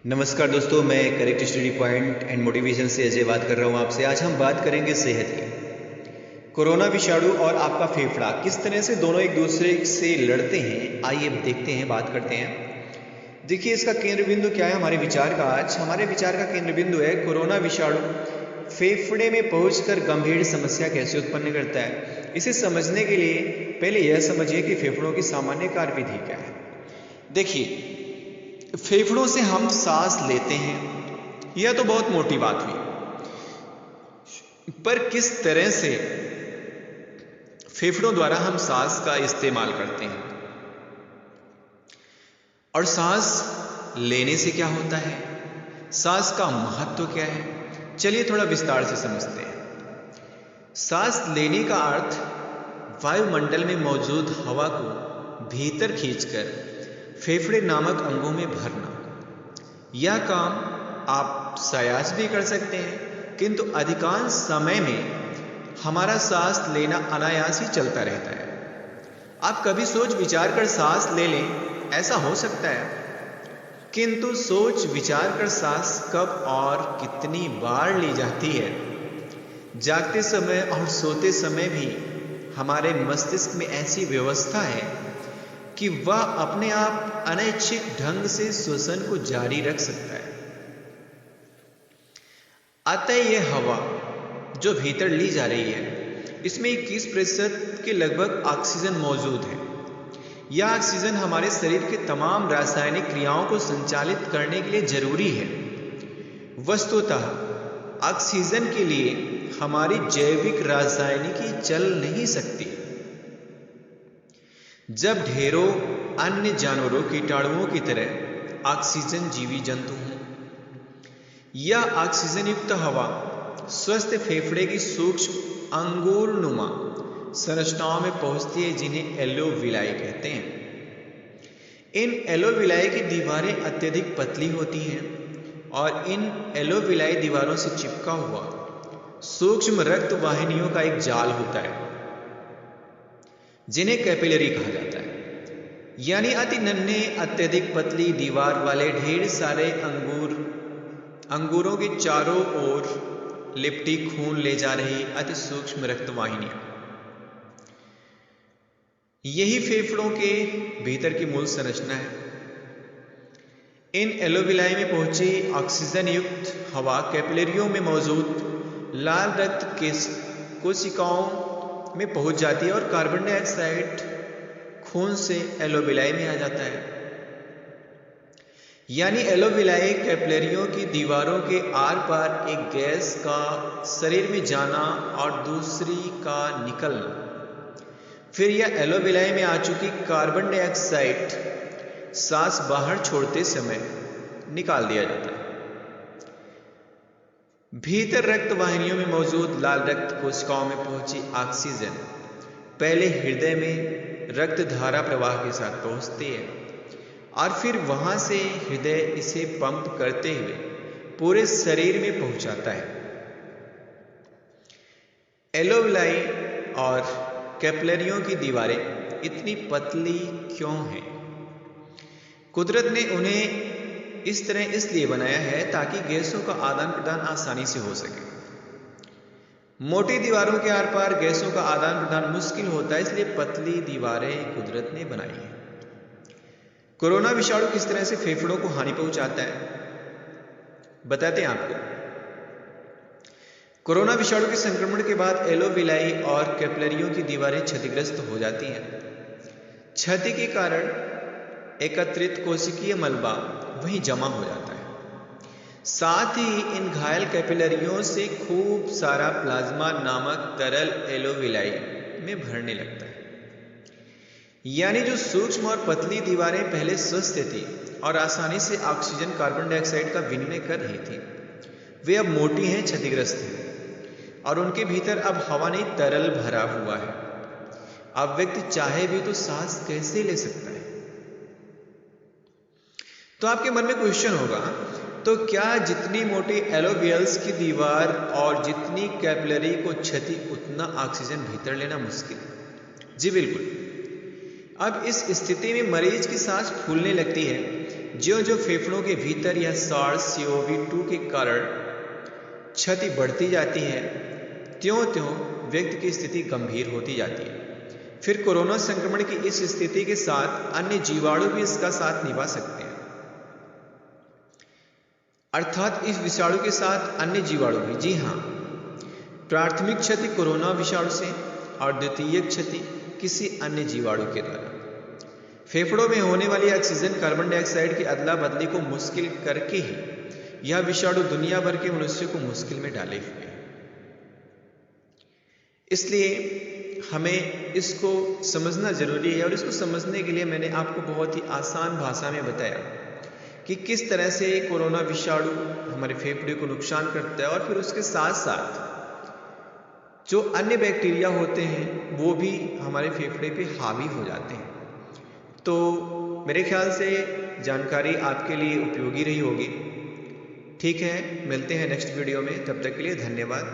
नमस्कार दोस्तों, मैं correct study point and motivation से अजय बात कर रहा हूँ आपसे। आज हम बात करेंगे सेहत की। कोरोना विषाणु और आपका फेफड़ा किस तरह से दोनों एक दूसरे से लड़ते हैं, आइए देखते हैं, बात करते हैं। देखिए, इसका केंद्र बिंदु क्या है हमारे विचार का। आज हमारे विचार का केंद्र बिंदु है कोरोना विषाणु फेफड़े में पहुंचकर गंभीर समस्या कैसे उत्पन्न करता है। इसे समझने के लिए पहले यह समझिए कि फेफड़ों की सामान्य कार्यविधि क्या है। देखिए, फेफड़ों से हम सांस लेते हैं, यह तो बहुत मोटी बात हुई, पर किस तरह से फेफड़ों द्वारा हम सांस का इस्तेमाल करते हैं और सांस लेने से क्या होता है, सांस का महत्व क्या है, चलिए थोड़ा विस्तार से समझते हैं। सांस लेने का अर्थ वायुमंडल में मौजूद हवा को भीतर खींचकर फेफड़े नामक अंगों में भरना। यह काम आप सायास भी कर सकते हैं, किंतु अधिकांश समय में हमारा सांस लेना अनायास ही चलता रहता है। आप कभी सोच विचार कर सांस ले लें, ऐसा हो सकता है, किंतु सोच विचार कर सांस कब और कितनी बार ली जाती है। जागते समय और सोते समय भी हमारे मस्तिष्क में ऐसी व्यवस्था है कि वह अपने आप अनैच्छिक ढंग से श्वसन को जारी रख सकता है। अतः यह हवा जो भीतर ली जा रही है, इसमें 21% के लगभग ऑक्सीजन मौजूद है। यह ऑक्सीजन हमारे शरीर के तमाम रासायनिक क्रियाओं को संचालित करने के लिए जरूरी है। वस्तुतः ऑक्सीजन के लिए हमारी जैविक रासायनिकी चल नहीं सकती। जब ढेरों अन्य जानवरों कीटाणुओं की तरह ऑक्सीजन जीवी जंतु हों, यह ऑक्सीजन युक्त हवा स्वस्थ फेफड़े की सूक्ष्म अंगूरनुमा संरचनाओं में पहुंचती है, जिन्हें एलोविलाई कहते हैं। इन एलोविलाई की दीवारें अत्यधिक पतली होती हैं और इन एलोविलाई दीवारों से चिपका हुआ सूक्ष्म रक्त वाहिनियों का एक जाल होता है, जिन्हें कैपिलरी कहा जाता है। यानी अति नन्हे अत्यधिक पतली दीवार वाले ढेर सारे अंगूरों के चारों ओर लिपटी खून ले जा रही अति सूक्ष्म रक्त वाहिनियां। यही फेफड़ों के भीतर की मूल संरचना है। इन एलोविलाई में पहुंची ऑक्सीजन युक्त हवा कैपिलरियों में मौजूद लाल रक्त के कोशिकाओं में पहुंच जाती है और कार्बन डाइऑक्साइड खून से एलोविलाई में आ जाता है। यानी एलोविलाई कैपिलरियों की दीवारों के आर पार एक गैस का शरीर में जाना और दूसरी का निकलना, फिर यह एलोविलाई में आ चुकी कार्बन डाइऑक्साइड सांस बाहर छोड़ते समय निकाल दिया जाता है। भीतर रक्त वाहिनियों में मौजूद लाल रक्त कोशिकाओं में पहुंची ऑक्सीजन पहले हृदय में रक्त धारा प्रवाह के साथ पहुंचती है और फिर वहां से हृदय इसे पंप करते हुए पूरे शरीर में पहुंचाता है। एलोविलाई और कैपिलरियों की दीवारें इतनी पतली क्यों हैं? कुदरत ने उन्हें इस तरह इसलिए बनाया है ताकि गैसों का आदान प्रदान आसानी से हो सके। मोटी दीवारों के आर पार गैसों का आदान प्रदान मुश्किल होता है, इसलिए पतली दीवारें कुदरत ने बनाई है। कोरोना विषाणु किस तरह से फेफड़ों को हानि पहुंचाता है, बताते हैं आपको। कोरोना विषाणु के संक्रमण के बाद एलोविलाई और कैपिलरियों की दीवारें क्षतिग्रस्त हो जाती हैं। क्षति के कारण एकत्रित कोशिकीय मलबा वहीं जमा हो जाता है। साथ ही इन घायल कैपिलरियों से खूब सारा प्लाज्मा नामक तरल एलोविलाई में भरने लगता है। यानी जो सूक्ष्म और पतली दीवारें पहले स्वस्थ थी और आसानी से ऑक्सीजन कार्बन डाइऑक्साइड का विनिमय कर रही थी, वे अब मोटी हैं, क्षतिग्रस्त हैं और उनके भीतर अब हवा नहीं, तरल भरा हुआ है। अब व्यक्ति चाहे भी तो सांस कैसे ले सकता है? तो आपके मन में क्वेश्चन होगा, तो क्या जितनी मोटी एलोवियल्स की दीवार और जितनी कैपिलरी को क्षति, उतना ऑक्सीजन भीतर लेना मुश्किल? जी बिल्कुल। अब इस स्थिति में मरीज की सांस फूलने लगती है, ज्यों ज्यों फेफड़ों के भीतर या SARS-CoV-2 के कारण क्षति बढ़ती जाती है, त्यों त्यों व्यक्ति की स्थिति गंभीर होती जाती है। फिर कोरोना संक्रमण की इस स्थिति के साथ अन्य जीवाणु भी इसका साथ निभा सकते हैं, अर्थात इस विषाणु के साथ अन्य जीवाणु भी। जी हाँ, प्राथमिक क्षति कोरोना विषाणु से और द्वितीयक क्षति किसी अन्य जीवाणु के द्वारा। फेफड़ों में होने वाली ऑक्सीजन कार्बन डाइऑक्साइड की अदला बदली को मुश्किल करके ही यह विषाणु दुनिया भर के मनुष्य को मुश्किल में डाले हुए है। इसलिए हमें इसको समझना जरूरी है, और इसको समझने के लिए मैंने आपको बहुत ही आसान भाषा में बताया कि किस तरह से कोरोना विषाणु हमारे फेफड़े को नुकसान करता है, और फिर उसके साथ साथ जो अन्य बैक्टीरिया होते हैं वो भी हमारे फेफड़े पे हावी हो जाते हैं। तो मेरे ख्याल से जानकारी आपके लिए उपयोगी रही होगी। ठीक है, मिलते हैं नेक्स्ट वीडियो में, तब तक के लिए धन्यवाद।